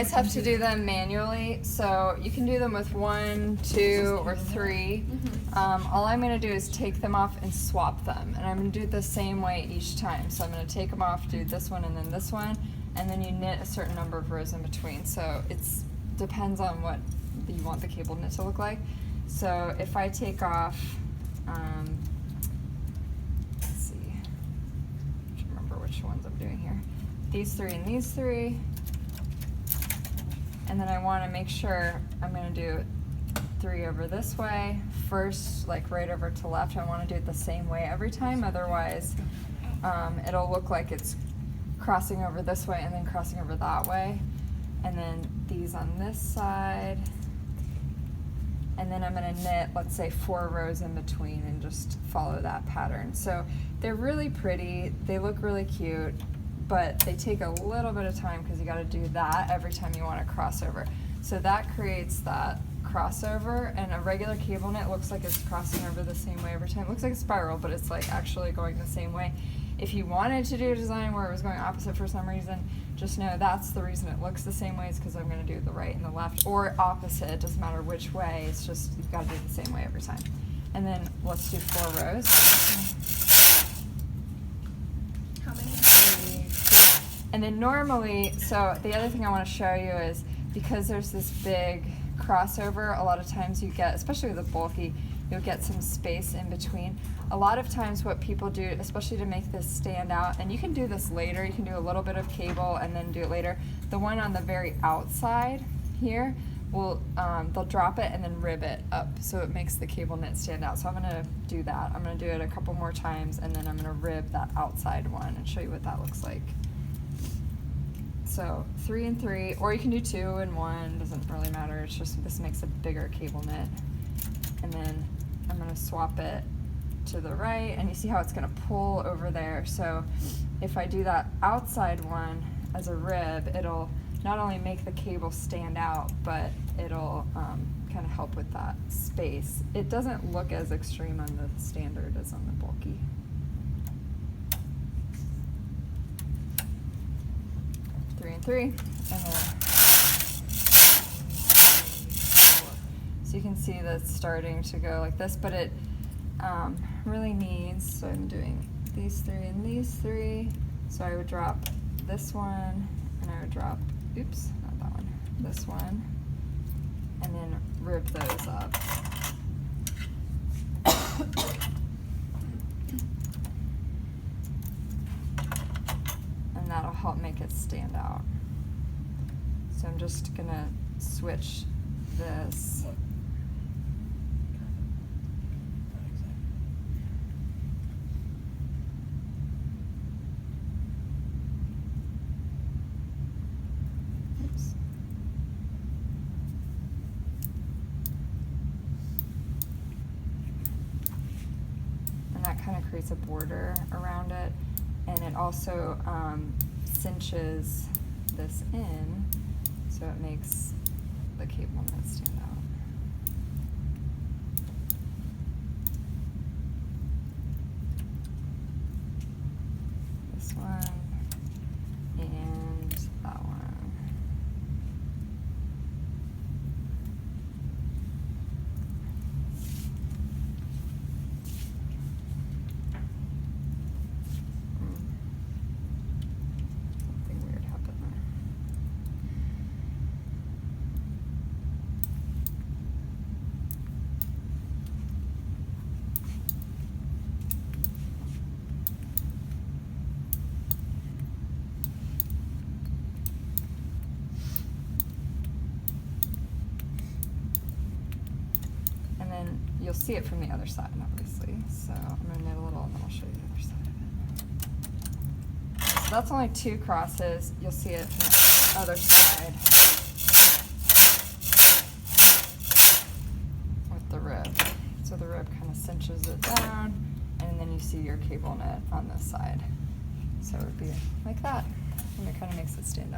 guys have to do them manually, so you can do them with 1, 2, or 3. All I'm going to do is take them off and swap them, and I'm going to do it the same way each time. So I'm going to take them off, do this one and then this one, and then you knit a certain number of rows in between. So it depends on what you want the cable knit to look like. So if I take off, let's see, I can't remember which ones I'm doing here. These 3 and these 3. And then I want to make sure I'm going to do 3 over this way first, like right over to left. I want to do it the same way every time, otherwise it'll look like it's crossing over this way and then crossing over that way. And then these on this side. And then I'm going to knit, let's say, 4 rows in between and just follow that pattern. So they're really pretty, they look really cute, but they take a little bit of time because you got to do that every time you want to cross over. So that creates that crossover, and a regular cable knit looks like it's crossing over the same way every time. It looks like a spiral, but it's like actually going the same way. If you wanted to do a design where it was going opposite for some reason, just know that's the reason it looks the same way, is because I'm going to do the right and the left, or opposite, it doesn't matter which way, it's just you've got to do it the same way every time. And then let's do 4 rows. How many? 3, 2. And then normally, so the other thing I want to show you is, because there's this big crossover, a lot of times you get, especially with the bulky, you'll get some space in between. A lot of times what people do, especially to make this stand out, and you can do this later, you can do a little bit of cable and then do it later. The one on the very outside here, they'll drop it and then rib it up so it makes the cable knit stand out. So I'm going to do that. I'm going to do it a couple more times, and then I'm going to rib that outside one and show you what that looks like. So 3 and 3, or you can do 2 and 1, doesn't really matter. It's just this makes a bigger cable knit. And then I'm going to swap it to the right, and you see how it's going to pull over there. So if I do that outside one as a rib, it'll not only make the cable stand out, but it'll kind of help with that space. It doesn't look as extreme on the standard as on the bulky. Three and 3, and then 4. So you can see that's starting to go like this, but it really needs, so I'm doing these 3 and these 3, so I would drop this one, and I would drop, oops, not that one, this one, and then rib those up. And that'll help make it stand out. So I'm just gonna switch this. Oops. And that kind of creates a border around it, and it also cinches this in, so it makes the cable knit stand out. This one and that one. Something weird happened there. And then you'll see it from the other side, obviously. So I'm going to knit a little, and then I'll show you the other side of it. So that's only 2 crosses. You'll see it from the other side with the rib. So the rib kind of cinches it down, and then you see your cable knit on this side. So it would be like that, and it kind of makes it stand up.